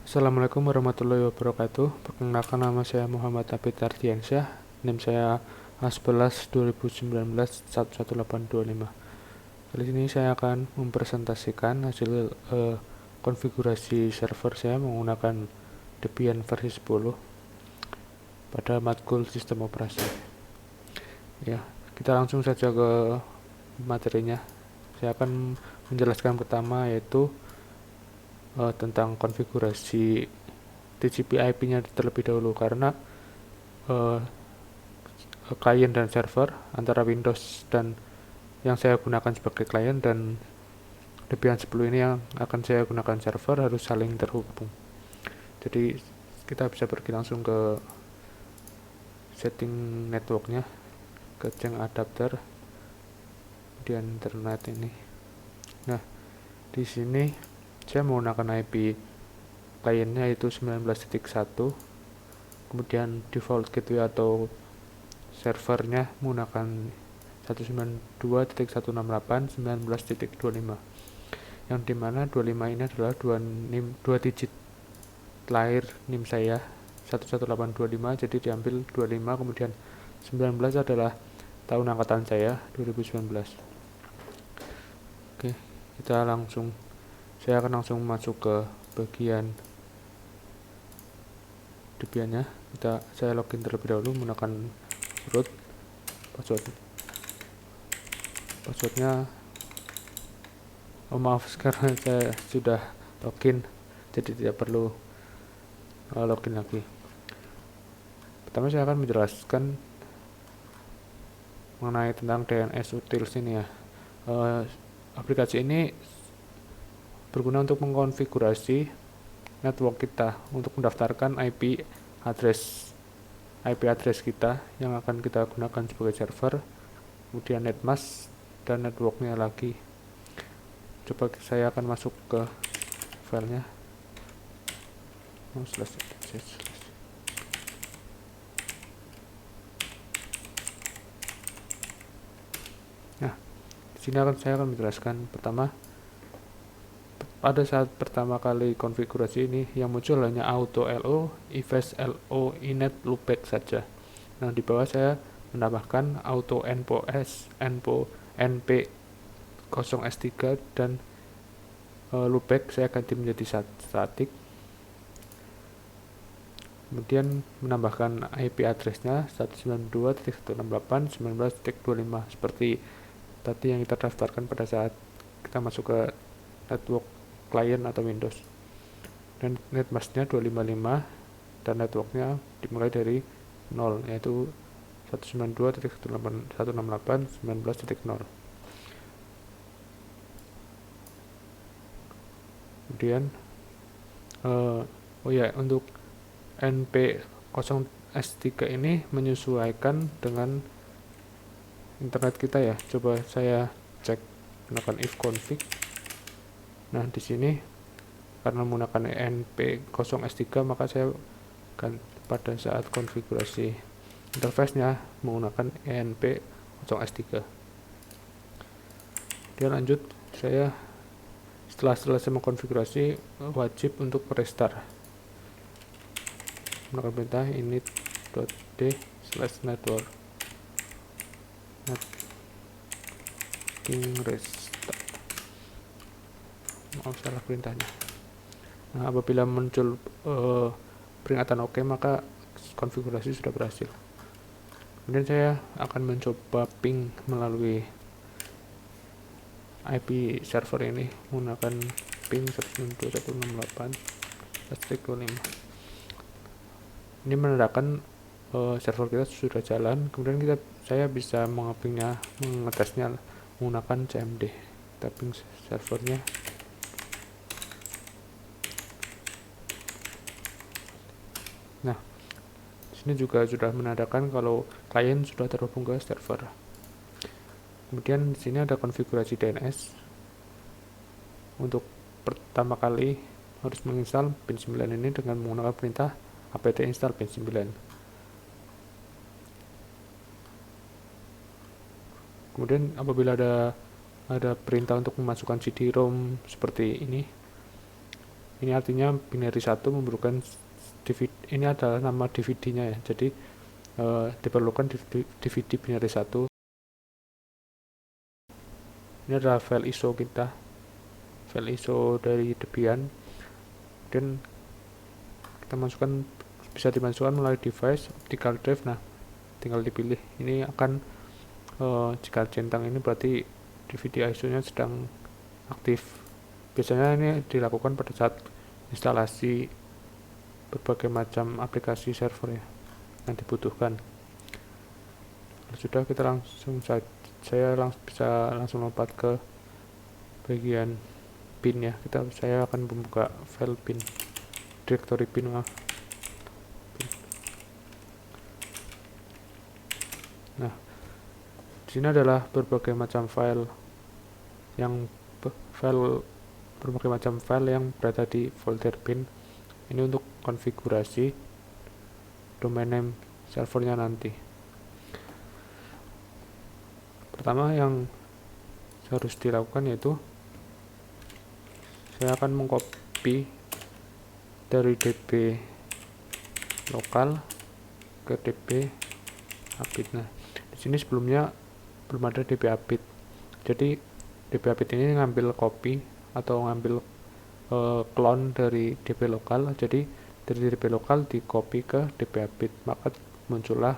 Assalamualaikum warahmatullahi wabarakatuh. Perkenalkan, nama saya Muhammad Abid Ardiansyah. NIM saya A11 2019 11825. Kali ini saya akan mempresentasikan hasil konfigurasi server saya menggunakan Debian versi 10 pada matkul sistem operasi. Ya, kita langsung saja ke materinya. Saya akan menjelaskan pertama, yaitu tentang konfigurasi TCP IP-nya terlebih dahulu, karena uh, klien dan server antara Windows dan yang saya gunakan sebagai klien dan Debian 10 ini yang akan saya gunakan server harus saling terhubung. Jadi kita bisa pergi langsung ke setting networknya, ke jeng adapter, kemudian internet ini. Nah, di sini saya menggunakan IP kliennya yaitu 19.1, kemudian default gateway atau servernya menggunakan 192.168.19.25, yang dimana 25 ini adalah dua digit lahir NIM saya 11825, jadi diambil 25, kemudian 19 adalah tahun angkatan saya 2019. Oke, saya akan langsung masuk ke bagian Debiannya. Saya login terlebih dahulu menggunakan root. Passwordnya, maaf, sekarang saya sudah login, jadi tidak perlu login lagi. Pertama saya akan menjelaskan mengenai tentang DNS utils ini ya. Aplikasi ini berguna untuk mengkonfigurasi network kita untuk mendaftarkan IP address kita yang akan kita gunakan sebagai server, kemudian netmask dan networknya lagi. Coba saya akan masuk ke filenya. Nah, di sini saya akan menjelaskan pertama. Pada saat pertama kali konfigurasi ini yang muncul hanya auto LO, ifs LO, inet, loopback saja. Nah, di bawah saya menambahkan auto npo s, np 0s3 dan loopback saya ganti menjadi static. Kemudian menambahkan IP addressnya 192.168.19.25 seperti tadi yang kita daftarkan pada saat kita masuk ke network klien atau Windows. Dan netmasknya 255 dan networknya dimulai dari 0, yaitu 192.168.19.0. Kemudian untuk NP0S3 ini menyesuaikan dengan internet kita ya. Coba saya cek menggunakan ifconfig. Nah, di sini karena menggunakan NP0S3, maka saya akan pada saat konfigurasi interface-nya menggunakan NP0S3. Kemudian lanjut, saya setelah selesai mengkonfigurasi wajib untuk restart menggunakan perintah init.d/network restart. Maaf, salah perintahnya. Nah, apabila muncul peringatan OK, maka konfigurasi sudah berhasil. Kemudian saya akan mencoba ping melalui IP server ini menggunakan ping 192.168.25. Ini menandakan server kita sudah jalan. Kemudian saya bisa mengetesnya menggunakan cmd. Kita ping servernya. Nah, sini juga sudah menandakan kalau klien sudah terhubung ke server. Kemudian di sini ada konfigurasi DNS. Untuk pertama kali harus menginstal pin 9 ini dengan menggunakan perintah apt install pin 9. Kemudian apabila ada perintah untuk memasukkan CD-ROM seperti ini, Ini artinya binary 1 memerlukan DVD, ini adalah nama DVD-nya ya. Jadi diperlukan DVD binary 1. Ini adalah file ISO kita, file ISO dari Debian, dan kita masukkan, bisa dimasukkan melalui device optical drive. Nah, tinggal dipilih. Ini akan jika centang ini berarti DVD ISO nya sedang aktif. Biasanya ini dilakukan pada saat instalasi berbagai macam aplikasi server ya yang dibutuhkan. Kalau sudah, kita langsung bisa langsung lompat ke bagian bin ya. Saya akan membuka file bin, directory bin. Nah, di sini adalah berbagai macam file yang berada di folder bin. Ini untuk konfigurasi domain name servernya nanti. Pertama yang harus dilakukan yaitu saya akan mengcopy dari DB lokal ke DB Apit. Nah, di sini sebelumnya belum ada DB Apit. Jadi DB Apit ini ngambil copy atau ngambil clone dari DB lokal. Jadi dari DB lokal di copy ke DB Apit, maka muncullah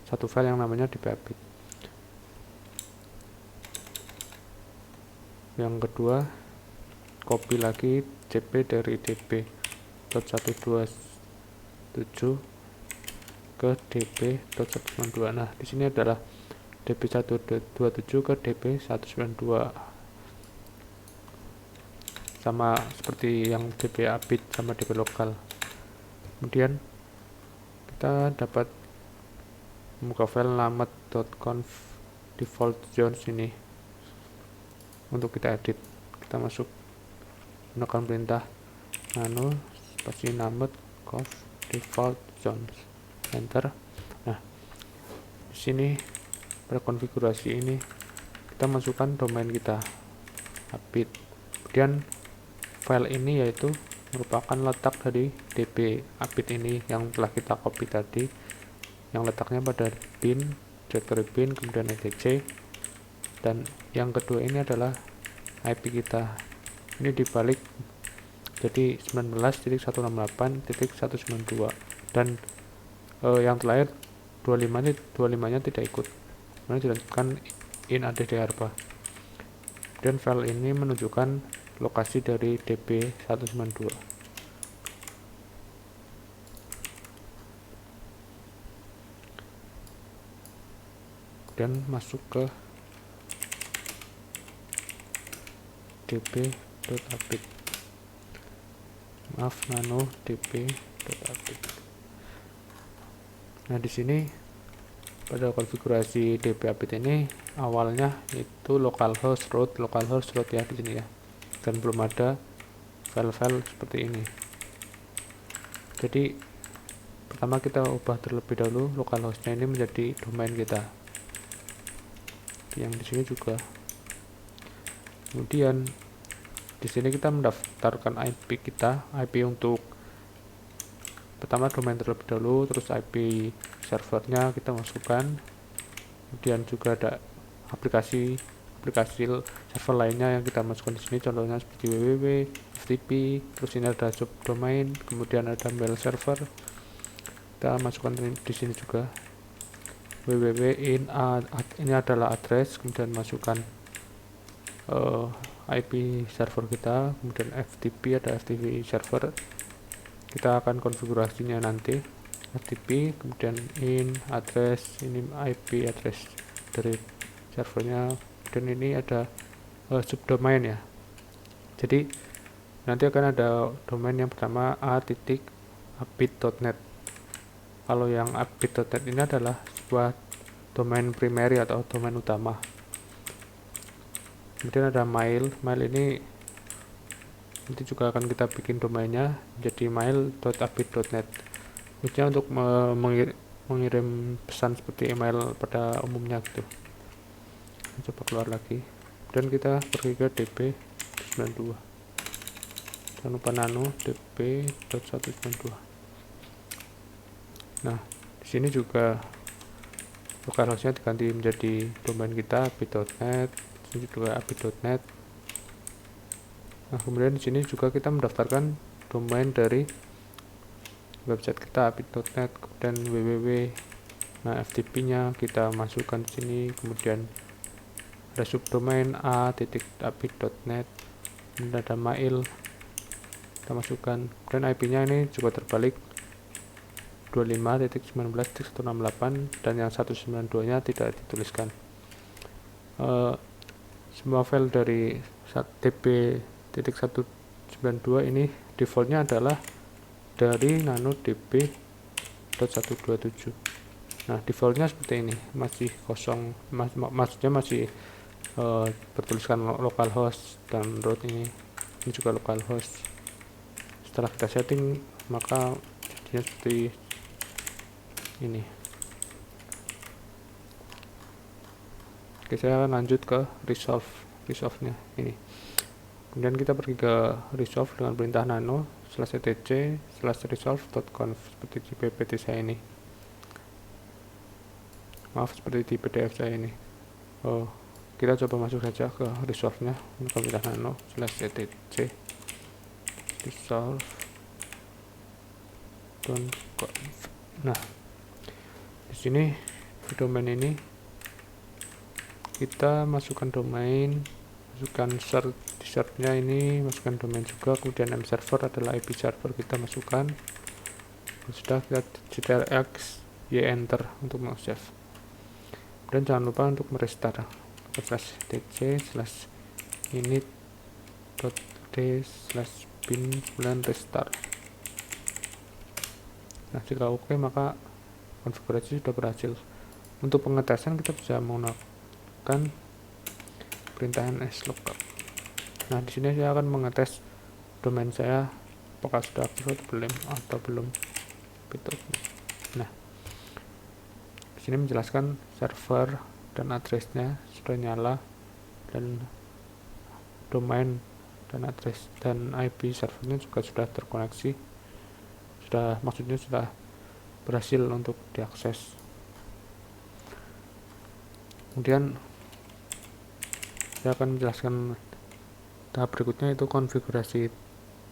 satu file yang namanya DB Apit. Yang kedua, copy lagi CP dari db.127 ke db.192. Nah, di sini adalah db127 ke db192, sama seperti yang db Apit sama db lokal. Kemudian kita dapat membuka file lamet.conf default zones ini untuk kita edit. Kita masuk menggunakan perintah nano spasi lamet conf default zones, enter. Nah, di sini pada konfigurasi ini kita masukkan domain kita Apit. Kemudian file ini yaitu merupakan letak dari DB Apit ini yang telah kita copy tadi, yang letaknya pada bin, directory bin, kemudian etc. Dan yang kedua ini adalah IP kita. Ini dibalik jadi 19.168.192, dan yang terakhir 25-nya tidak ikut, karena dilanjutkan in addr. Dan file ini menunjukkan lokasi dari db192. Dan masuk ke db.apit, nano db.apit. Nah, di sini pada konfigurasi db apit ini awalnya itu localhost root ya di sini ya, dan belum ada file-file seperti ini. Jadi pertama kita ubah terlebih dahulu localhostnya ini menjadi domain kita, yang di sini juga. Kemudian di sini kita mendaftarkan IP kita, IP untuk pertama domain terlebih dahulu, terus IP servernya kita masukkan. Kemudian juga ada aplikasi server lainnya yang kita masukkan di sini, contohnya seperti www, FTP, terus ini ada subdomain, kemudian ada mail server. Kita masukkan di sini juga www, ini adalah address, kemudian masukkan IP server kita, kemudian FTP, ada FTP server, kita akan konfigurasinya nanti. FTP, kemudian in address, ini IP address dari servernya, dan ini ada subdomain ya. Jadi nanti akan ada domain yang pertama a.apit.net. Kalau yang apit.net ini adalah sebuah domain primary atau domain utama. Kemudian ada mail ini nanti juga akan kita bikin domainnya jadi mail.apit.net, khususnya untuk mengirim pesan seperti email pada umumnya gitu. Coba keluar lagi dan kita pergi ke db92. jangan lupa nano dp.192. Nah, di sini juga localhost-nya diganti menjadi domain kita api.net, sini juga api.net. Nah, kemudian di sini juga kita mendaftarkan domain dari website kita api.net, kemudian www. Nah, FTP-nya kita masukkan di sini, kemudian ada subdomain a.api.net, kemudian ada mail kita masukkan, kemudian IP-nya ini juga terbalik 25.19.168 dan yang 192-nya tidak dituliskan. Semua file dari db.192 ini defaultnya adalah dari nano db.127. Nah, defaultnya seperti ini, masih kosong, maksudnya masih bertuliskan localhost dan root ini juga localhost. Setelah kita setting, maka jadinya seperti ini. Oke, saya akan lanjut ke resolve-nya ini. Kemudian kita pergi ke resolve dengan perintah nano /etc/resolve.conf seperti di ppt saya ini. Maaf, seperti di PDF saya ini. Kita coba masuk saja ke resolve-nya dengan perintah nano /etc resolve.conf. Nah, di sini di domain ini kita masukkan domain, masukkan di search-nya ini, masukkan domain juga, kemudian name server adalah IP server kita masukkan. Sudah, kita ctrl+x y enter untuk save. Dan jangan lupa untuk merestart /tc/init.d/bin restart. Nah, jika oke, maka konfigurasi sudah berhasil. Untuk pengetesan kita bisa menggunakan perintah nslookup. Nah, di sini saya akan mengetes domain saya apakah sudah aktif atau belum. Nah, di sini menjelaskan server dan addressnya sudah nyala, dan domain dan address dan IP servernya juga sudah terkoneksi, maksudnya sudah berhasil untuk diakses. Kemudian saya akan menjelaskan tahap berikutnya, itu konfigurasi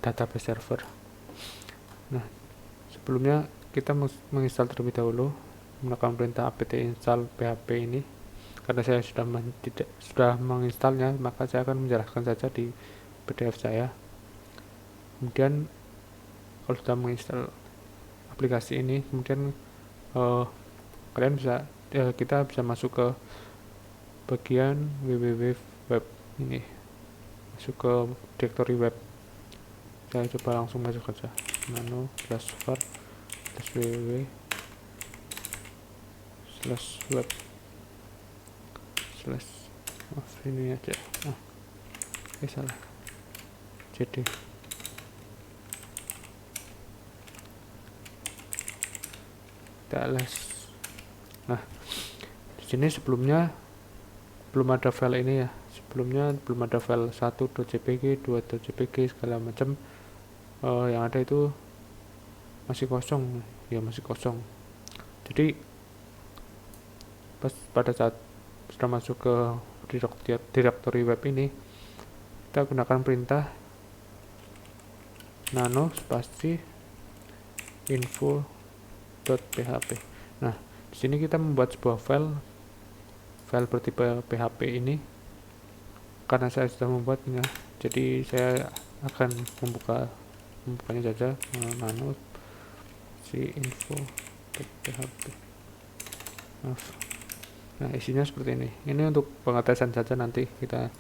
database server. Nah, sebelumnya kita menginstal terlebih dahulu menggunakan perintah apt install php ini. Karena saya sudah menginstalnya, maka saya akan menjelaskan saja di PDF saya. Kemudian kalau sudah menginstal aplikasi ini, kemudian kita bisa masuk ke bagian www web ini, masuk ke directory web. Saya coba langsung masuk saja nano/var/www/web/ ini aja. Salah. Jadi nah, di sini sebelumnya belum ada file ini ya. Sebelumnya belum ada file 1.jpg, 2.jpg segala macam. Yang ada itu masih kosong, ya masih kosong. Jadi pada saat sudah masuk ke directory web ini, kita gunakan perintah nano spasi info.php. Nah, di sini kita membuat sebuah file bertipe PHP ini. Karena saya sudah membuatnya, jadi saya akan membukanya saja, nano si info.php. Nah, isinya seperti ini. Ini untuk pengetesan saja, nanti kita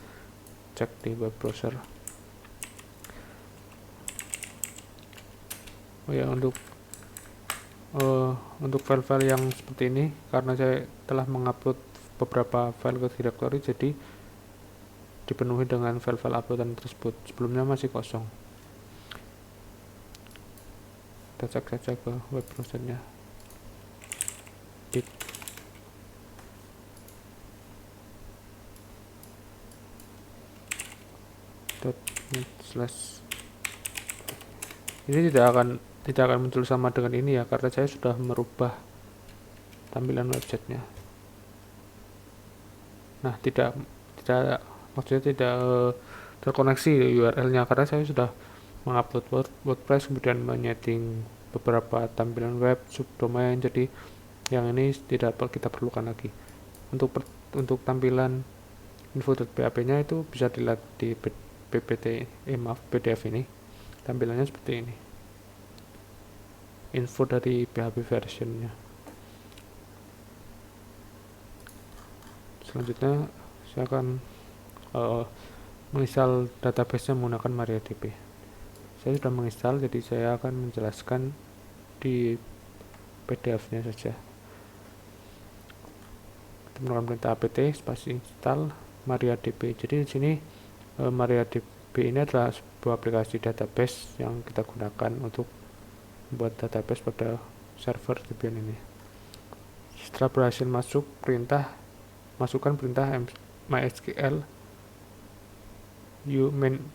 cek di web browser. Untuk file-file yang seperti ini, karena saya telah mengupload beberapa file ke directory, jadi dipenuhi dengan file-file uploadan tersebut. Sebelumnya masih kosong. Kita cek saja ke web browsernya. .net/ Ini tidak akan muncul sama dengan ini ya, karena saya sudah merubah tampilan websitenya. Nah, tidak maksudnya tidak terkoneksi URL-nya karena saya sudah mengupload WordPress, kemudian menyeting beberapa tampilan web, subdomain, jadi yang ini tidak kita perlukan lagi. Untuk tampilan info.php-nya itu bisa dilihat di PDF ini. Tampilannya seperti ini. Info dari PHP versionnya. Selanjutnya saya akan menginstal database-nya menggunakan MariaDB. Saya sudah menginstal, jadi saya akan menjelaskan di PDF-nya saja. Kita menggunakan perintah apt spasi install MariaDB. Jadi di sini MariaDB ini adalah sebuah aplikasi database yang kita gunakan untuk membuat database pada server Debian ini. Setelah berhasil masukkan perintah mysql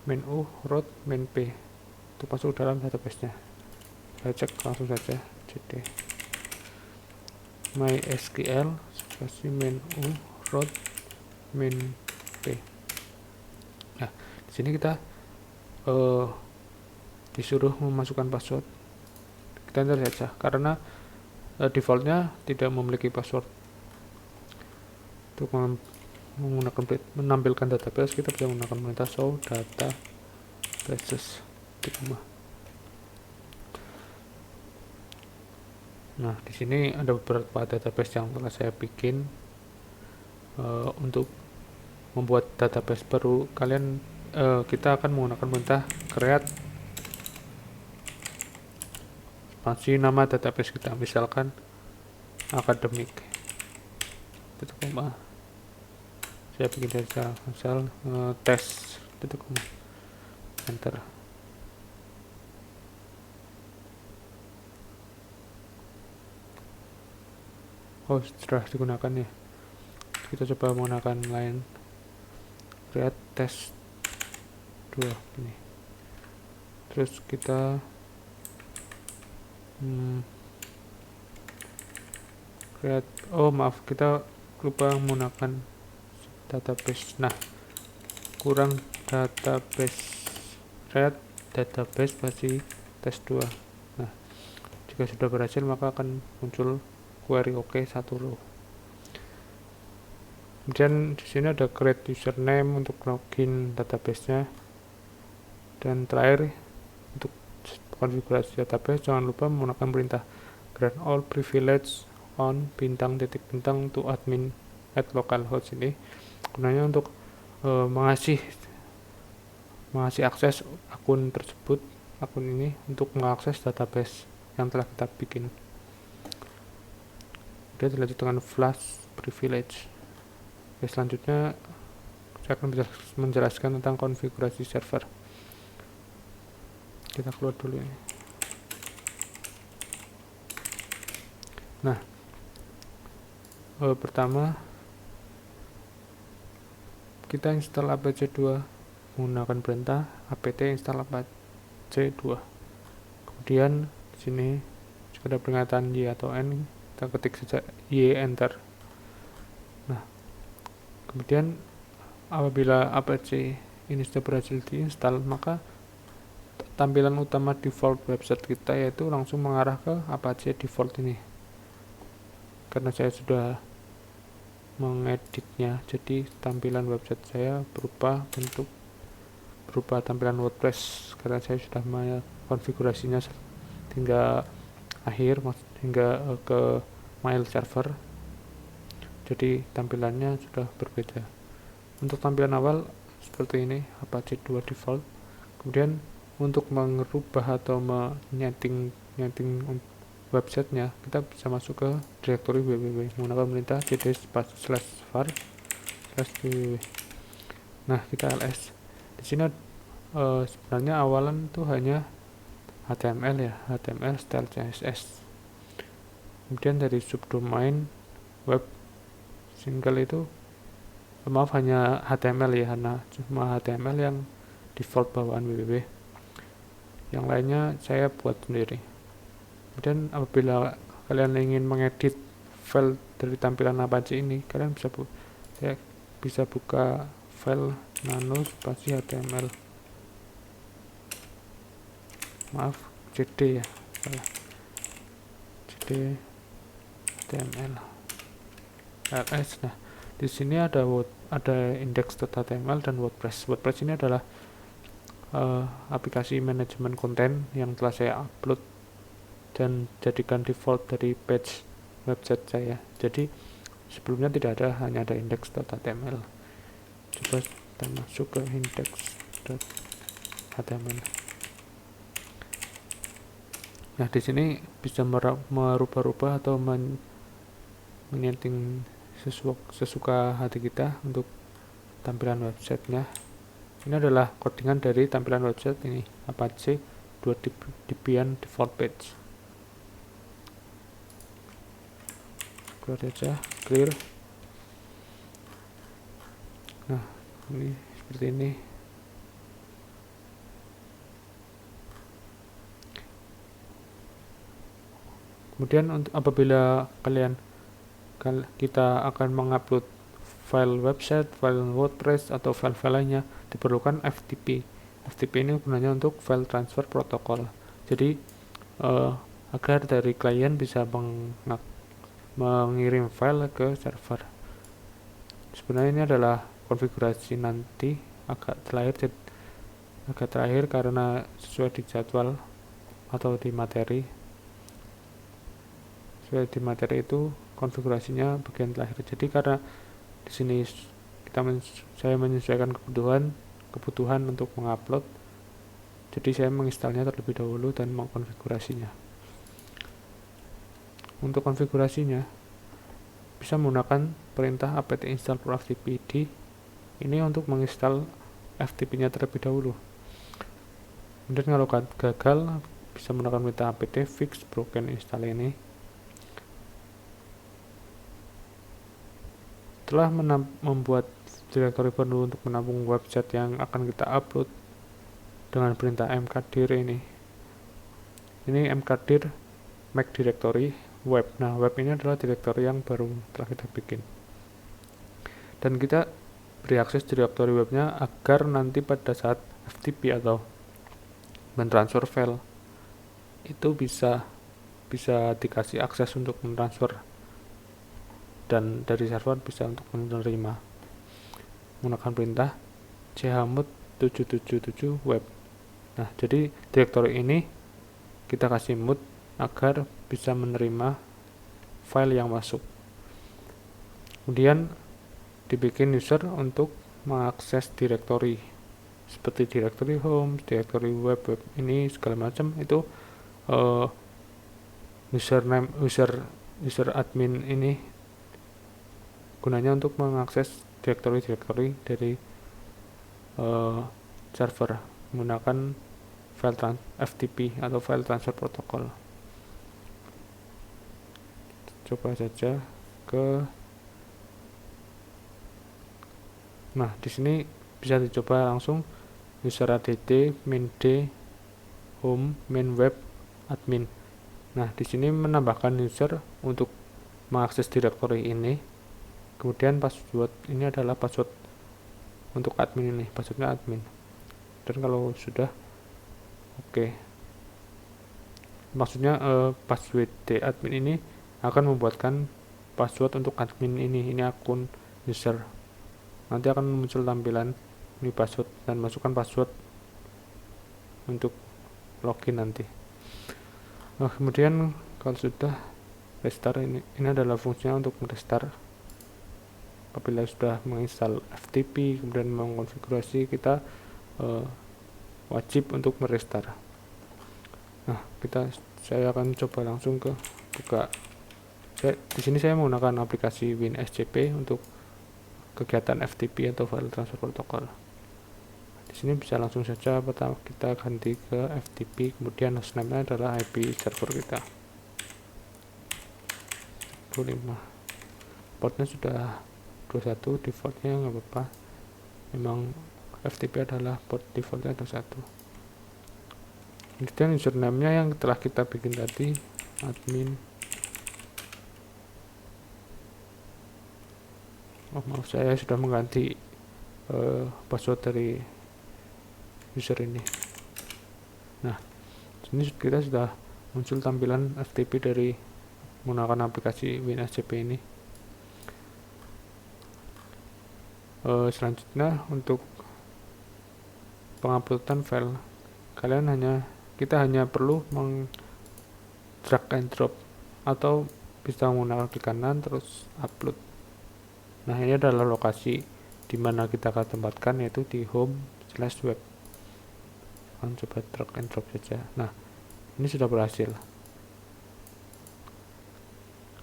main u root main p untuk masuk dalam database-nya. Saya cek langsung saja cd mysql spasi main u root main p. Nah, di sini kita disuruh memasukkan password. Kita enter saja karena defaultnya tidak memiliki password. Untuk menampilkan database, kita bisa menggunakan perintah show databases. Nah, di sini ada beberapa database yang telah saya bikin. Untuk membuat database baru, kita akan menggunakan perintah create spasi nama database kita, misalkan academic. Saya bikin saja misal tes. Enter. Sudah digunakan ya. Kita coba menggunakan lain. Create test 2 ini. Terus kita create, kita lupa menggunakan database. Nah, kurang database, create database spasi test 2. Nah, jika sudah berhasil maka akan muncul query OK 1 row. Kemudian di sini ada create username untuk login database-nya, dan terakhir untuk konfigurasi database jangan lupa menggunakan perintah grant all privilege on bintang to admin at localhost. Ini gunanya untuk mengasih akses akun ini untuk mengakses database yang telah kita bikin. Kemudian dilanjut dengan flash privilege. Selanjutnya saya akan menjelaskan tentang konfigurasi server. Kita keluar dulu ini. Nah, pertama kita install apache2 menggunakan perintah apt install apache2. Kemudian di sini jika ada peringatan y atau n, kita ketik saja y, enter. Nah, kemudian apabila apache ini sudah berhasil diinstal, maka tampilan utama default website kita yaitu langsung mengarah ke apache default ini. Karena saya sudah mengeditnya, jadi tampilan website saya berupa tampilan WordPress karena saya sudah konfigurasinya hingga akhir, hingga ke mail server. Jadi tampilannya sudah berbeda. Untuk tampilan awal seperti ini, Apache 2 default. Kemudian untuk merubah atau menyeting websitenya, kita bisa masuk ke directory www menggunakan perintah cd/var/www. Nah, kita ls. Di sini sebenarnya awalan itu hanya HTML ya, HTML style CSS. Kemudian dari subdomain web single itu hanya HTML ya, cuma HTML yang default bawaan www. yang lainnya saya buat sendiri. Kemudian apabila kalian ingin mengedit file dari tampilan Apache ini, kalian saya bisa buka file nano spasi html, maaf cd ya, salah, cd html ls. Nah, di sini ada index.html dan WordPress. WordPress ini adalah aplikasi manajemen konten yang telah saya upload dan jadikan default dari page website saya. Jadi sebelumnya tidak ada, hanya ada index.html. Coba kita masuk ke index.html. Nah, di sini bisa merubah-rubah atau menyeting sesuka hati kita untuk tampilan websitenya. Ini adalah codingan dari tampilan website ini, Apache 2 Debian default page. Keluar saja, clear. Nah, ini seperti ini. Kemudian apabila kita akan mengupload file website, file WordPress, atau file-file lainnya, diperlukan FTP. FTP ini gunanya untuk file transfer protocol. Jadi agar dari klien bisa mengirim file ke server. Sebenarnya ini adalah konfigurasi nanti agak terakhir karena sesuai di jadwal atau di materi. Sesuai di materi itu konfigurasinya bagian terakhir. Jadi karena di sini saya menyesuaikan kebutuhan untuk mengupload, jadi saya menginstalnya terlebih dahulu dan mengkonfigurasinya. Untuk konfigurasinya bisa menggunakan perintah apt install for ftp ini untuk menginstal FTP-nya terlebih dahulu. Kemudian kalau gagal bisa menggunakan perintah apt fix broken install ini. Setelah membuat direktori baru untuk menampung website yang akan kita upload dengan perintah mkdir ini mkdir make directory web. Nah, web ini adalah direktori yang baru telah kita bikin, dan kita beri akses direktori webnya agar nanti pada saat FTP atau mentransfer file itu bisa dikasih akses untuk mentransfer, dan dari server bisa untuk menerima menggunakan perintah chmod 777 web. Nah, jadi direktori ini kita kasih mode agar bisa menerima file yang masuk. Kemudian dibikin user untuk mengakses direktori seperti direktori home, direktori web ini segala macam. Itu user admin ini gunanya untuk mengakses direktori dari server menggunakan file FTP atau file transfer protocol. Coba saja nah, di sini bisa dicoba langsung user add main d home main web admin. Nah, di sini menambahkan user untuk mengakses direktori ini. Kemudian password ini adalah password untuk admin ini, passwordnya admin. Dan kalau sudah oke. Maksudnya password admin ini akan membuatkan password untuk admin ini akun user. Nanti akan muncul tampilan ini password dan masukkan password untuk login nanti. Nah, kemudian kalau sudah restart, ini adalah fungsinya untuk merestart. Apabila sudah menginstal FTP kemudian mengkonfigurasi, kita wajib untuk merestart. Nah, saya akan coba langsung buka. Di sini saya menggunakan aplikasi WinSCP untuk kegiatan FTP atau file transfer protocol. Di sini bisa langsung saja pertama kita ganti ke FTP, kemudian hostname-nya adalah IP server kita. 25. Portnya sudah 21, defaultnya nggak apa-apa, memang FTP adalah port defaultnya 21. Kemudian username-nya yang telah kita bikin tadi, admin. Maaf, saya sudah mengganti password dari user ini. Nah, ini kita sudah muncul tampilan FTP dari menggunakan aplikasi WinSCP ini. Selanjutnya untuk penguploadan file, kita hanya perlu drag and drop atau bisa menggunakan klik kanan terus upload. Nah, ini adalah lokasi di mana kita akan tempatkan, yaitu di home/web. Coba drag and drop saja. Nah, ini sudah berhasil.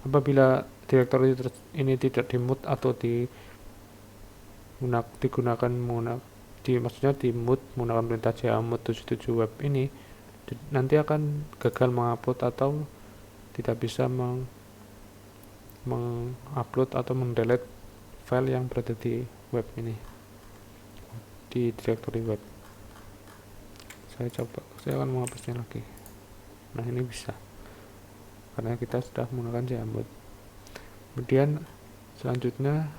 Apabila direktori ini tidak di-mute atau maksudnya di-mute menggunakan perintah chmod 77 web ini, nanti akan gagal mengupload atau tidak bisa mengupload atau mendelete file yang berada di web ini, di direktori web. Saya akan menghapusnya lagi. Nah, ini bisa karena kita sudah menggunakan chmod. Kemudian selanjutnya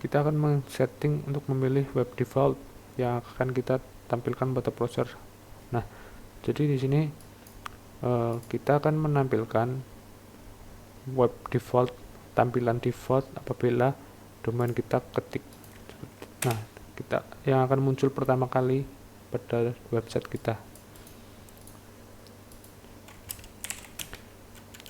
kita akan men-setting untuk memilih web default yang akan kita tampilkan pada browser. Nah, jadi di sini kita akan menampilkan web default, tampilan default apabila domain kita ketik. Nah, yang akan muncul pertama kali pada website kita.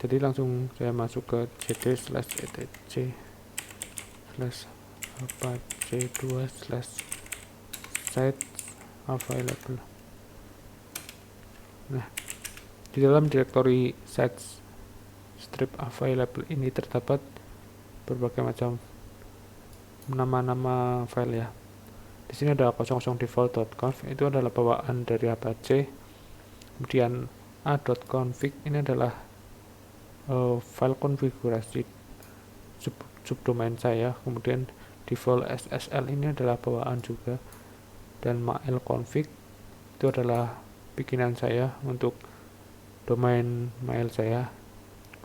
Jadi langsung saya masuk ke cd/etc/apache2/site available. Nah, di dalam direktori sites strip available ini terdapat berbagai macam nama-nama file ya. Di sini ada 00default.conf, itu adalah bawaan dari Apache. Kemudian a.config ini adalah file konfigurasi subdomain saya. Kemudian default SSL ini adalah bawaan juga, dan mailconfig itu adalah bikinan saya untuk domain mail saya.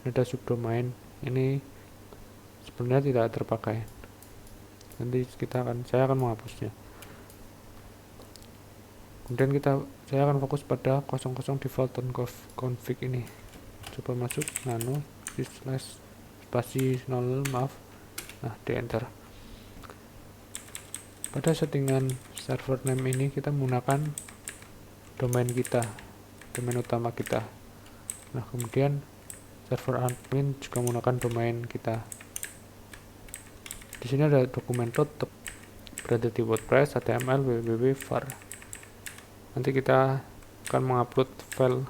Ada subdomain ini sebenarnya tidak terpakai, nanti saya akan menghapusnya. Kemudian saya akan fokus pada 00 default.config ini. Coba masuk nano spasi 0, maaf. Nah, di enter. Pada settingan server name ini kita menggunakan domain utama kita. Nah, kemudian server admin juga menggunakan domain kita. Di sini ada dokumen root berada di WordPress, HTML, www, var. Nanti kita akan mengupload file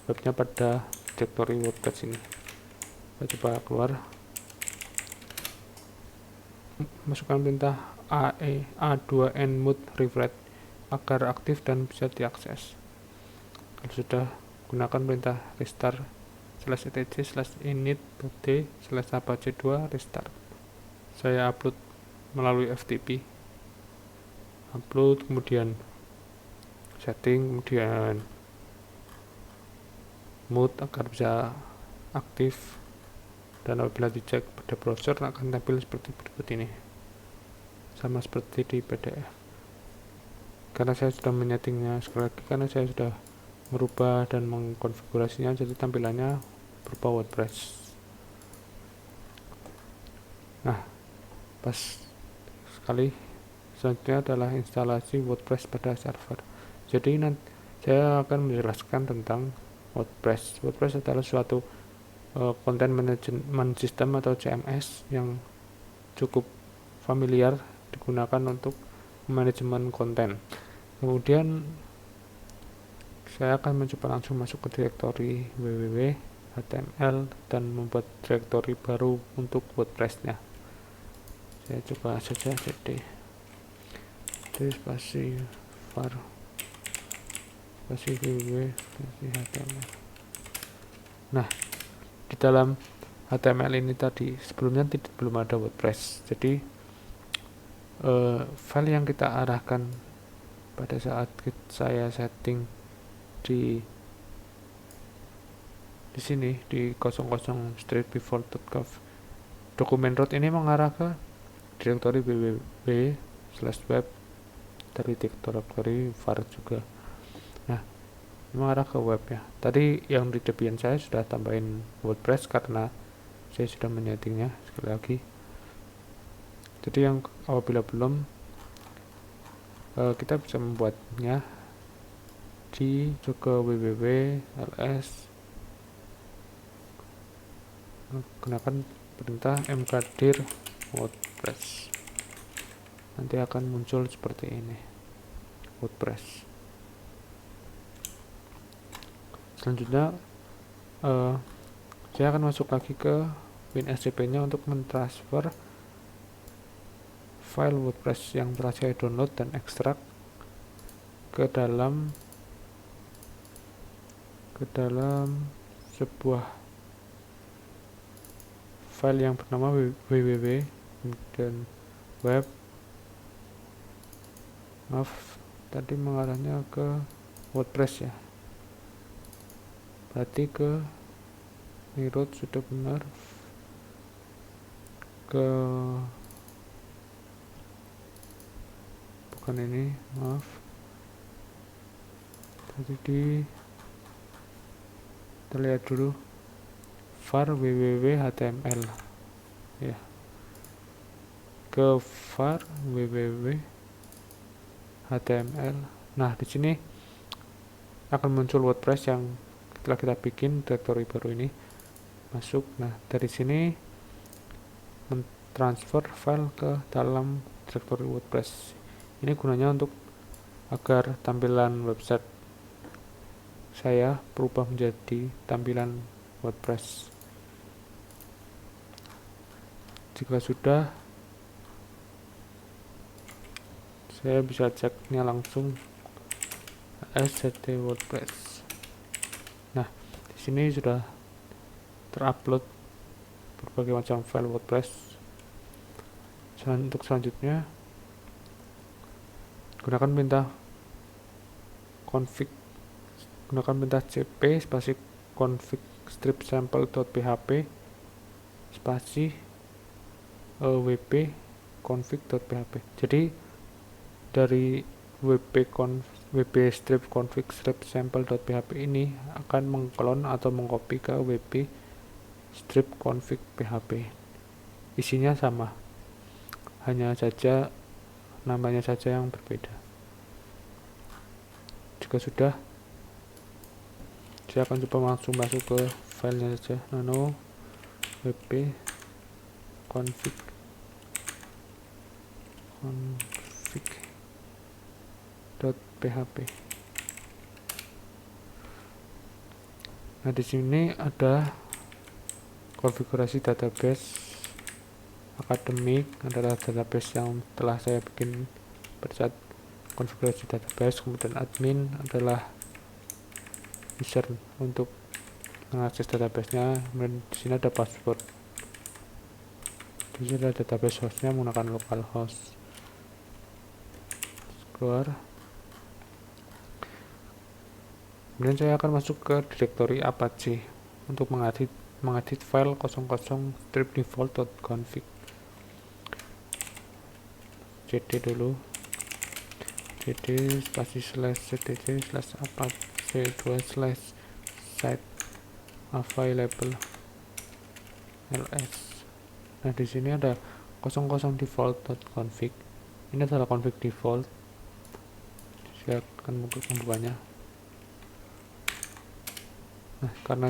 webnya pada direktori WordPress ini. Kita coba keluar, masukkan perintah a2nmode refresh agar aktif dan bisa diakses. Kalau sudah, gunakan perintah restart /etc/init.d/apache2 restart. Saya upload melalui FTP, upload, kemudian setting, kemudian mode agar bisa aktif, dan apabila dicek pada browser akan tampil seperti berikut ini, sama seperti di PDF. Karena saya sudah menyetingnya, sekali lagi, karena saya sudah merubah dan mengkonfigurasinya jadi tampilannya berupa WordPress. Nah, pas sekali. Selanjutnya adalah instalasi WordPress pada server. Jadi nanti saya akan menjelaskan tentang WordPress. WordPress adalah suatu content management system atau CMS yang cukup familiar digunakan untuk manajemen konten. Kemudian saya akan mencoba langsung masuk ke direktori www HTML dan membuat direktori baru untuk WordPress-nya. Saya coba saja cd spasi var spasi www spasi HTML. Nah, di dalam HTML ini tadi sebelumnya belum ada WordPress, jadi file yang kita arahkan pada saat saya setting di sini di 00 strip-default.conf, dokumen root ini mengarah ke direktori www/web dari direktori var juga. Nah, ini mengarah ke web ya. Tadi yang di Debian saya sudah tambahin WordPress karena saya sudah menyetingnya sekali lagi. Jadi yang apabila belum, kita bisa membuatnya di ke www.ls, gunakan perintah mkdir WordPress. Nanti akan muncul seperti ini WordPress. Selanjutnya saya akan masuk lagi ke WinSCP nya untuk mentransfer file WordPress yang telah saya download dan ekstrak ke dalam sebuah file yang bernama www dan web. Maaf, tadi mengarahnya ke WordPress ya, berarti ke root sudah benar, ke bukan ini, maaf, tadi kita lihat dulu var www.html ya, ke var www.html. Nah, di sini akan muncul WordPress yang setelah kita bikin direktori baru ini, masuk. Nah, dari sini mentransfer file ke dalam direktori WordPress. Ini gunanya untuk agar tampilan website saya berubah menjadi tampilan WordPress. Jika sudah, saya bisa ceknya langsung sct WordPress. Nah, di sini sudah terupload berbagai macam file WordPress. Untuk selanjutnya, gunakan perintah cp spasi config strip sample.php spasi wp config.php. Jadi dari wp strip config strip sample.php ini akan mengklon atau mengcopy ke wp strip config php. Isinya sama, hanya saja namanya saja yang berbeda. Jika sudah, saya akan coba langsung masuk ke filenya saja, nano wp config.php. Nah, di sini ada konfigurasi database. Akademik adalah database yang telah saya bikin pada saat konfigurasi database. Kemudian admin adalah user untuk mengakses database-nya. Kemudian di sini ada password. Di sini ada database hostnya menggunakan localhost. Keluar. Kemudian saya akan masuk ke direktori Apache untuk mengedit file 00 strip-default.config. cd dulu, cd spasi /ctc/apache2/site available ls. Nah, di sini ada 00 default.config. Ini adalah config default. Saya akan membukanya. Nah, karena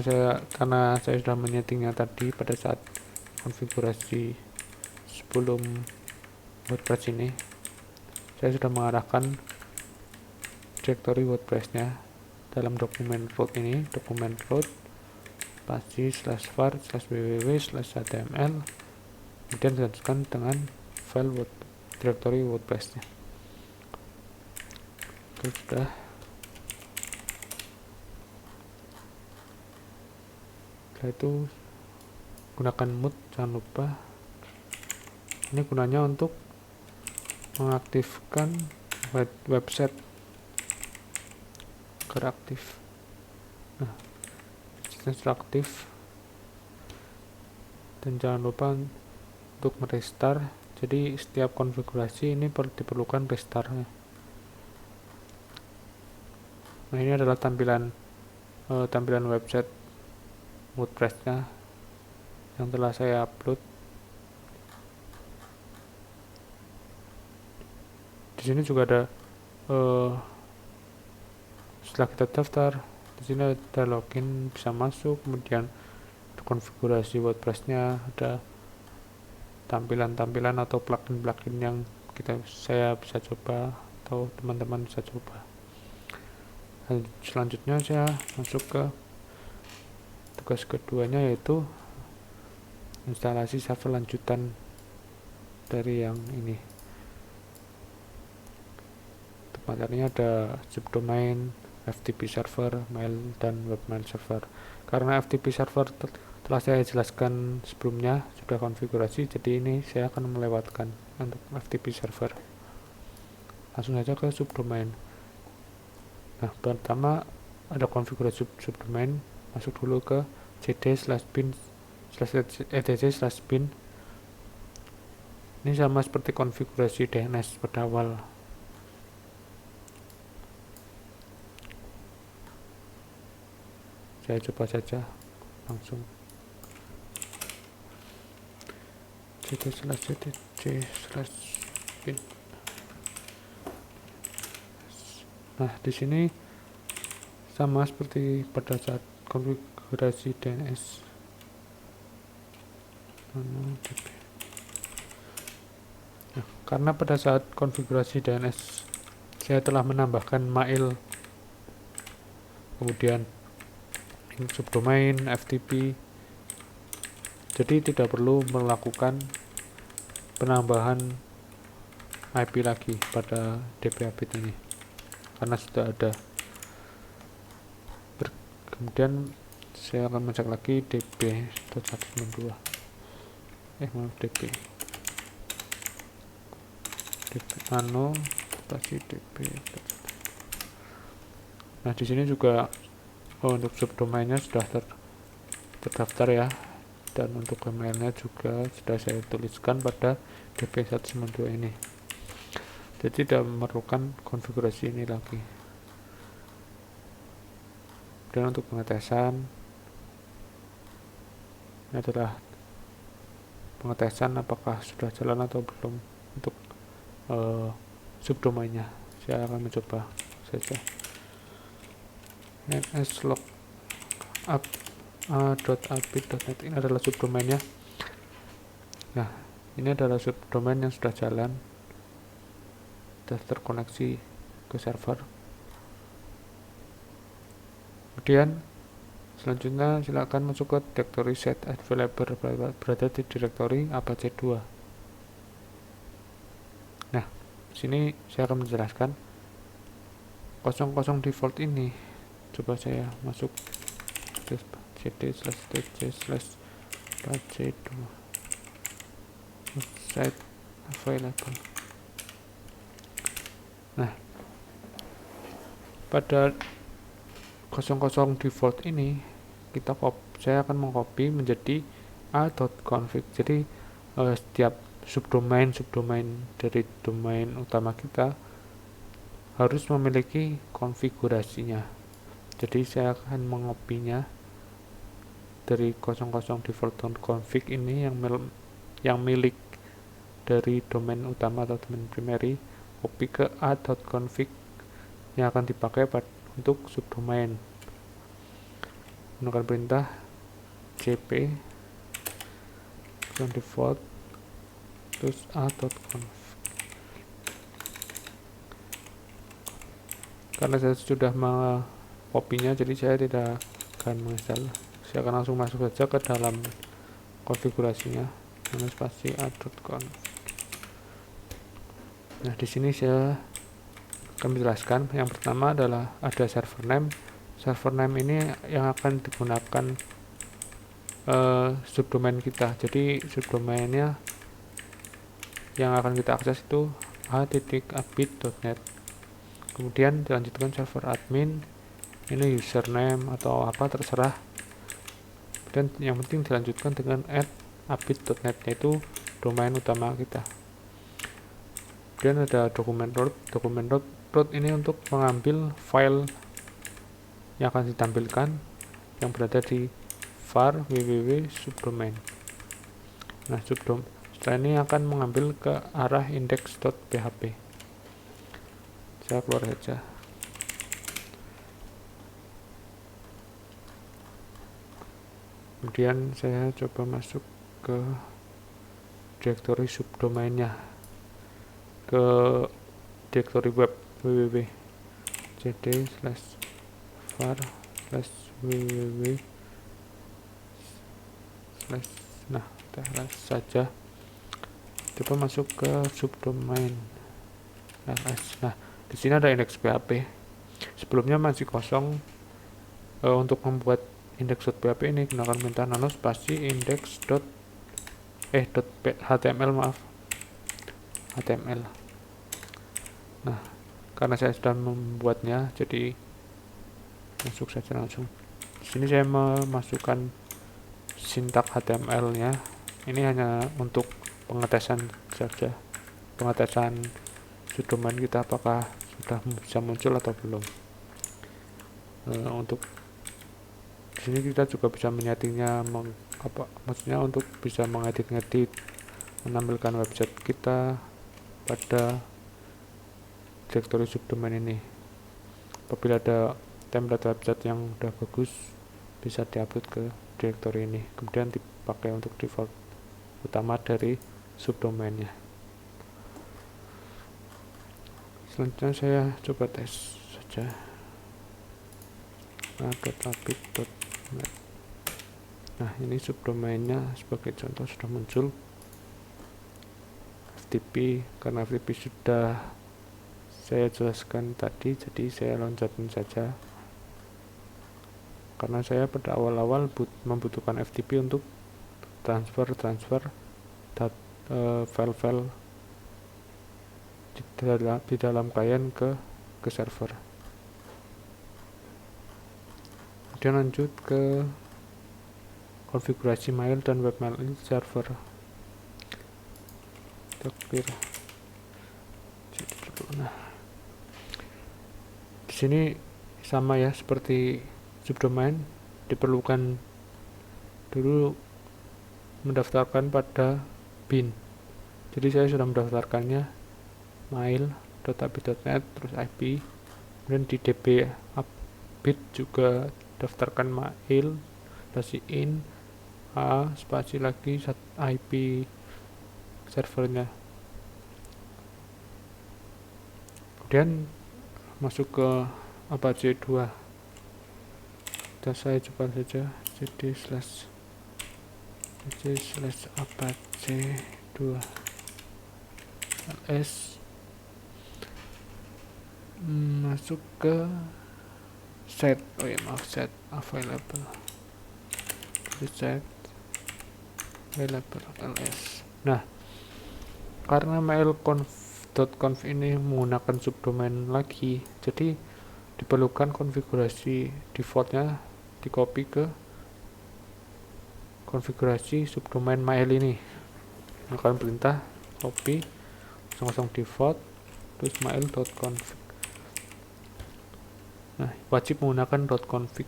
saya sudah menyetingnya tadi pada saat konfigurasi sebelum WordPress ini, saya sudah mengarahkan direktori WordPress-nya dalam dokumen root ini, dokumen root spasi /var/www/html, kemudian dilanjutkan dengan file direktori WordPress-nya. Itu sudah. Setelah itu gunakan mood, jangan lupa. Ini gunanya untuk mengaktifkan website agar aktif. Nah, sudah aktif, dan jangan lupa untuk merestart. Jadi setiap konfigurasi ini diperlukan restartnya. Nah, ini adalah tampilan website WordPress-nya yang telah saya upload. Di sini juga ada setelah kita daftar, di sini ada login, bisa masuk, kemudian konfigurasi WordPress-nya, ada tampilan-tampilan atau plugin-plugin yang saya bisa coba atau teman-teman bisa coba. Selanjutnya saya masuk ke tugas keduanya, yaitu instalasi server lanjutan dari yang ini. Untuk materinya ada subdomain, FTP server, mail, dan webmail server. Karena FTP server telah saya jelaskan sebelumnya, sudah konfigurasi, jadi ini saya akan melewatkan untuk FTP server. Langsung saja ke subdomain. Nah, pertama ada konfigurasi subdomain, masuk dulu ke cd/bin/etc/bin. Ini sama seperti konfigurasi DNS pada awal. Saya coba saja langsung cd/bin. Nah, di sini sama seperti pada saat konfigurasi DNS. Nah, karena pada saat konfigurasi DNS saya telah menambahkan mail, kemudian subdomain, FTP, jadi tidak perlu melakukan penambahan IP lagi pada DP Habit ini karena sudah ada. Kemudian saya akan mencek lagi db.192 nano spasi db. Nah, di sini juga untuk subdomainnya sudah terdaftar ya, dan untuk emailnya juga sudah saya tuliskan pada db192 ini, jadi tidak memerlukan konfigurasi ini lagi. Dan untuk pengetesan, ini adalah pengetesan apakah sudah jalan atau belum untuk subdomainnya. Saya akan mencoba saja. nslog.apit.net ini adalah subdomainnya. Nah, ini adalah subdomain yang sudah jalan, sudah terkoneksi ke server. Kemudian selanjutnya silakan masuk ke directory set available, berada di directory apache 2. Nah, sini saya akan menjelaskan 00 default ini. Coba saya masuk cd/tc/apache 2 site available. Nah, pada 00 default ini saya akan mengcopy menjadi a.config. Jadi setiap subdomain dari domain utama kita harus memiliki konfigurasinya. Jadi saya akan mengopinya dari 00 default config ini yang milik dari domain utama atau domain primary, copy ke a.config yang akan dipakai untuk subdomain. Menggunakan perintah cp default terus a.config. Karena saya sudah mengkopinya, jadi saya tidak akan menginstal. Saya akan langsung masuk saja ke dalam konfigurasinya, spasi a.config. Nah, di sini saya akan menjelaskan. Yang pertama adalah ada server name. Server name ini yang akan digunakan subdomain kita. Jadi subdomainnya yang akan kita akses itu a.abit.net. Kemudian dilanjutkan server admin, ini username atau apa terserah, dan yang penting dilanjutkan dengan @abit.net, yaitu domain utama kita. Kemudian ada dokumen root ini untuk mengambil file yang akan ditampilkan yang berada di var www subdomain. Nah, setelah ini akan mengambil ke arah index.php. Saya keluar saja. Kemudian saya coba masuk ke direktori subdomainnya, ke direktori web www cd/var/www. Nah, saja coba masuk ke subdomain ls. Nah, di sini ada index PHP. Sebelumnya masih kosong. Untuk membuat index.php ini gunakan perintah nano spasi html. Nah, karena saya sudah membuatnya, jadi masuk saja langsung. Di sini saya memasukkan sintak HTML-nya. Ini hanya untuk pengetesan saja, pengetesan subdomain kita apakah sudah bisa muncul atau belum. Untuk di sini kita juga bisa menyetingnya, maksudnya untuk bisa mengedit-ngedit, menampilkan website kita pada direktori subdomain ini. Apabila ada template website yang udah bagus, bisa diupload ke direktori ini, kemudian dipakai untuk default utama dari subdomainnya. Selanjutnya saya coba tes saja. Nah, ini subdomainnya sebagai contoh sudah muncul. FTP, karena FTP sudah saya jelaskan tadi, jadi saya loncatin saja. Karena saya pada awal-awal membutuhkan FTP untuk transfer file-file di dalam klien ke server. Kemudian lanjut ke konfigurasi mail dan webmail server. Nah, di sini sama ya seperti subdomain, diperlukan dulu mendaftarkan pada bin. Jadi saya sudah mendaftarkannya mail.abit.net, terus IP, kemudian di db abit juga daftarkan mail spasi in spasi lagi IP servernya. Kemudian masuk ke Apache 2. Dan saya coba saja cd/apache 2 ls, masuk ke set available ls. Nah, karena mail.conf ini menggunakan subdomain lagi, jadi diperlukan konfigurasi defaultnya di copy ke konfigurasi subdomain mail ini. Melakukan perintah copy 00 default terus mail.config. Nah, wajib menggunakan .config.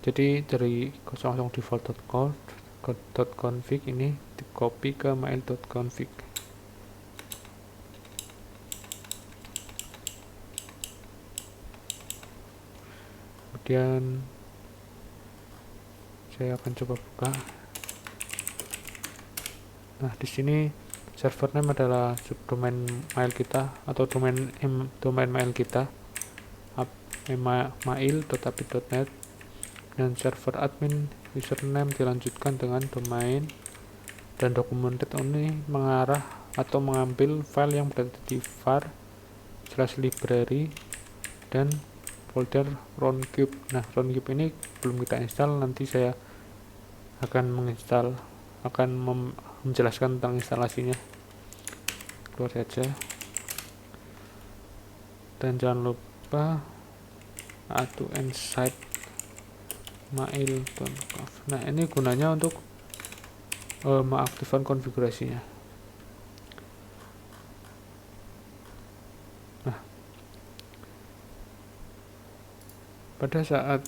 Jadi dari 00 default.config ini di copy ke mail.config. Kemudian saya akan coba buka. Nah, di sini server name adalah subdomain mail kita atau domain mail kita, mail.abit.net, dan server admin username dilanjutkan dengan domain, dan dokumen ini mengarah atau mengambil file yang berada di var/library dan folder Roundcube. Nah, Roundcube ini belum kita install, nanti saya akan menjelaskan tentang instalasinya. Keluar saja, dan jangan lupa to inside mail.conf. Nah, ini gunanya untuk mengaktifkan konfigurasinya. Nah, pada saat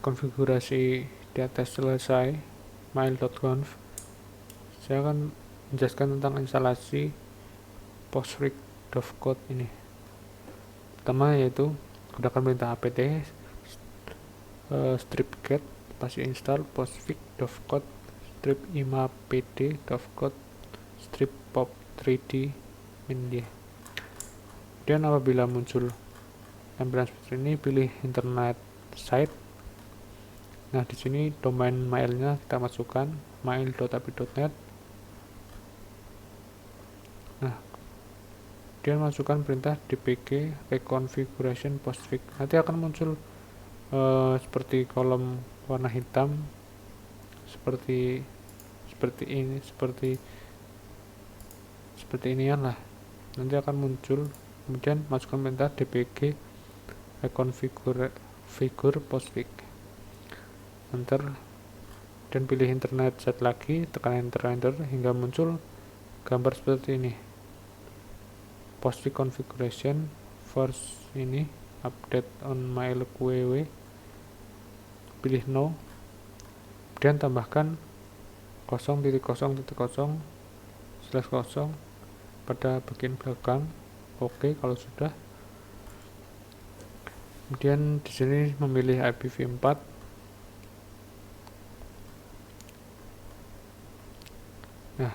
konfigurasi di atas selesai mail.conf, saya akan menjelaskan tentang instalasi postfix.code ini. Pertama yaitu gunakan perintah apt strip-get pasti install postfix.code strip imapd.code strip pop 3d min. Kemudian apabila muncul tampilan seperti ini, pilih internet site. Nah, di sini domain mailnya kita masukkan mail.api.net. Nah, kemudian masukkan perintah dpg reconfiguration postfix. Nanti akan muncul seperti kolom warna hitam seperti ini, seperti inian lah, nanti akan muncul. Kemudian masukkan perintah dpg reconfigure postfix, enter, dan pilih internet set lagi, tekan enter hingga muncul gambar seperti ini, postfix configuration first ini update on mail QW, pilih no, kemudian tambahkan 0.0.0/0 pada bagian belakang. Oke, kalau sudah. Kemudian di sini memilih IPv4. Nah,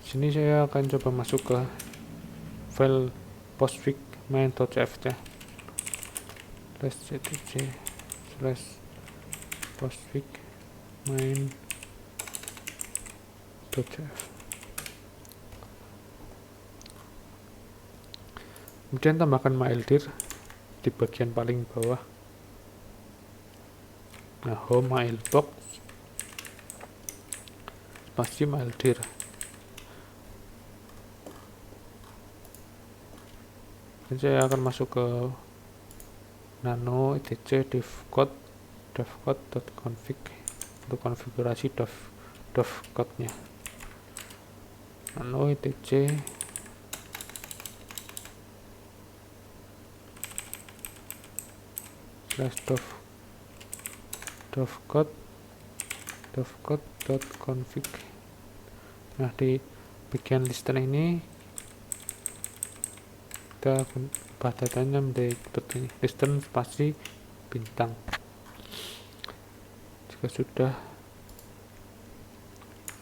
sini saya akan coba masuk ke file postfix main.cf /ctc/postfix main.cf. Kemudian tambahkan maildir di bagian paling bawah. Nah, home mailbox pasti maildir. Dan saya akan masuk ke nano etc devcode.config untuk konfigurasi devcode nya. Nano etc devcode.config. Nah, di bagian listen ini kita ubah datanya menjadi seperti ini, listen spasi bintang. Jika sudah,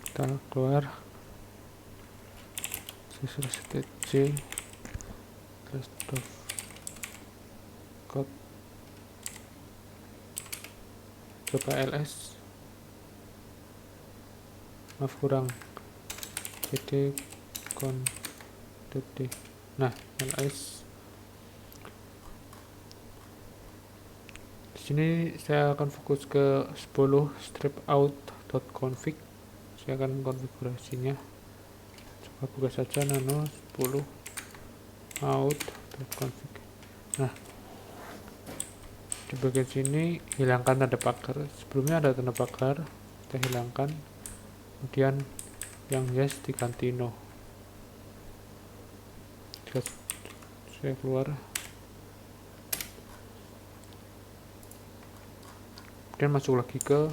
kita keluar /ctc devcode, coba ls, maaf kurang, dd dd. Nah, ls. Di sini saya akan fokus ke 10 stripout.config. Saya akan konfigurasinya. Coba buka saja nano 10 out.config. Nah, di bagian sini hilangkan tanda pagar. Sebelumnya ada tanda pagar, kita hilangkan. Kemudian yang yes diganti no. Jika saya keluar, kemudian masuk lagi ke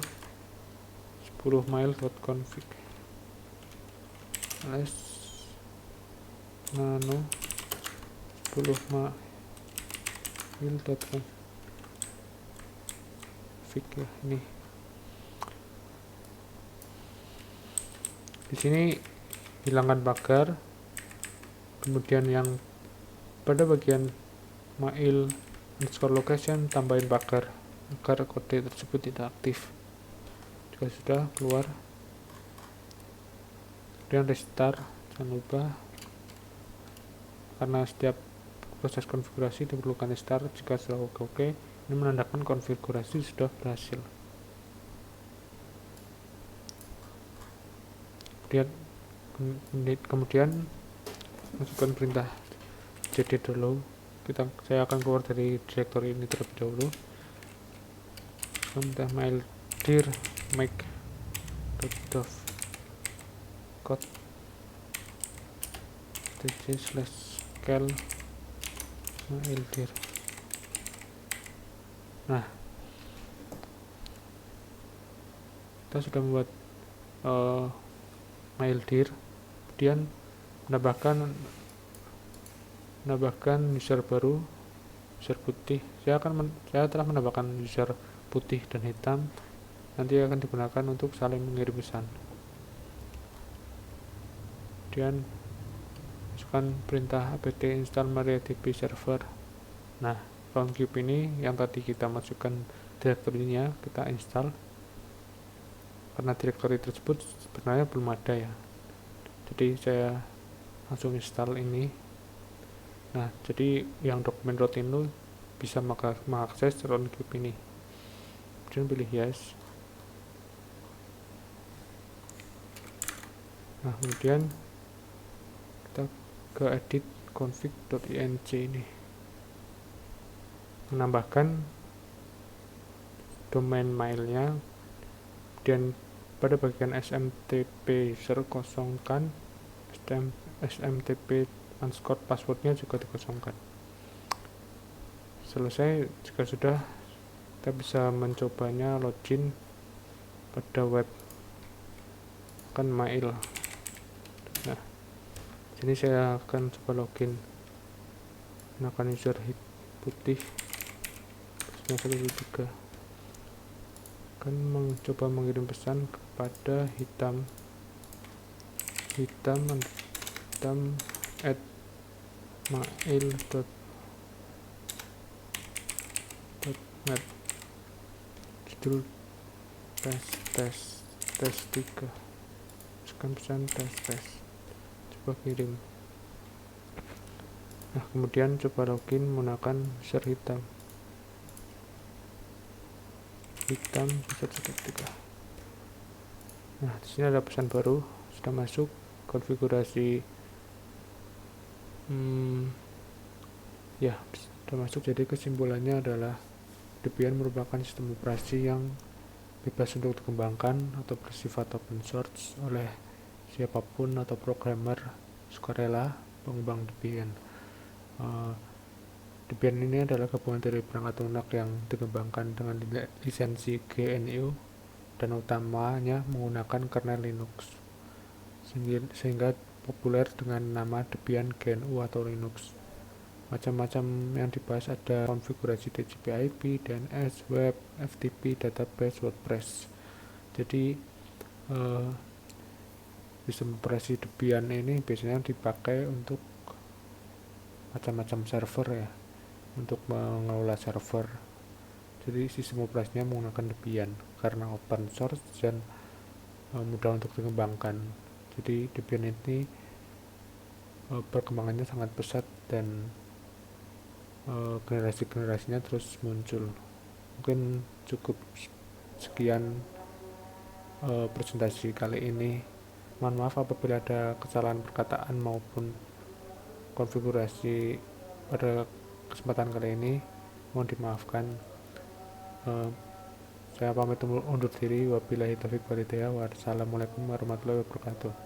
10 mail.config ls nano 10 mail.config ya, ini. Di sini hilangkan pagar, kemudian yang pada bagian mail underscore location tambahin pagar agar kode tersebut tidak aktif. Jika sudah, keluar, kemudian restart. Jangan lupa, karena setiap proses konfigurasi diperlukan restart. Jika sudah oke, ini menandakan konfigurasi sudah berhasil. Kemudian Kemudian masukkan perintah cd dulu. Saya akan keluar dari directory ini terlebih dahulu. Perintah mail dir make .dov code tc/scale mail dir. Nah, kita sudah membuat mail dir, kemudian menambahkan user baru, user putih. Saya telah menambahkan user putih dan hitam, nanti akan digunakan untuk saling mengirim pesan. Kemudian masukkan perintah apt install MariaDB server. Nah, Roundcube ini yang tadi kita masukkan direktorinya, kita install karena direktori tersebut sebenarnya belum ada ya, jadi saya langsung install ini. Nah, jadi yang dokumen routine itu bisa mengakses Roundcube ini. Kemudian pilih yes. Nah, kemudian kita ke edit config.inc ini, menambahkan domain mailnya, dan pada bagian SMTP user kosongkan, SMTP passwordnya juga dikosongkan. Selesai. Jika sudah, kita bisa mencobanya login pada web kan mail. Nah, sini saya akan coba login, gunakan user putih 123, akan mencoba mengirim pesan kepada hitam at mail.net, judul tes 3, masukkan pesan tes, coba kirim. Nah, kemudian coba login menggunakan user hitam 113. Nah, di sini ada pesan baru sudah masuk, konfigurasi ya sudah masuk. Jadi kesimpulannya adalah Debian merupakan sistem operasi yang bebas untuk dikembangkan atau bersifat open source oleh siapapun atau programmer sukarela pengembang Debian. Debian ini adalah gabungan dari perangkat lunak yang dikembangkan dengan lisensi GNU dan utamanya menggunakan kernel Linux, sehingga populer dengan nama Debian GNU atau Linux. Macam-macam yang dibahas ada konfigurasi TCP/IP, DNS, web, FTP, database, WordPress. Jadi sistem operasi Debian ini biasanya dipakai untuk macam-macam server ya, untuk mengelola server. Jadi sistem operasinya menggunakan Debian karena open source dan mudah untuk dikembangkan. Jadi Debian ini perkembangannya sangat pesat dan generasi-generasinya terus muncul. Mungkin cukup sekian presentasi kali ini. Mohon maaf apabila ada kesalahan perkataan maupun konfigurasi pada kesempatan kali ini, mohon dimaafkan. Saya pamit undur diri. Wabillahi taufiq walhidayah. Wassalamualaikum warahmatullahi wabarakatuh.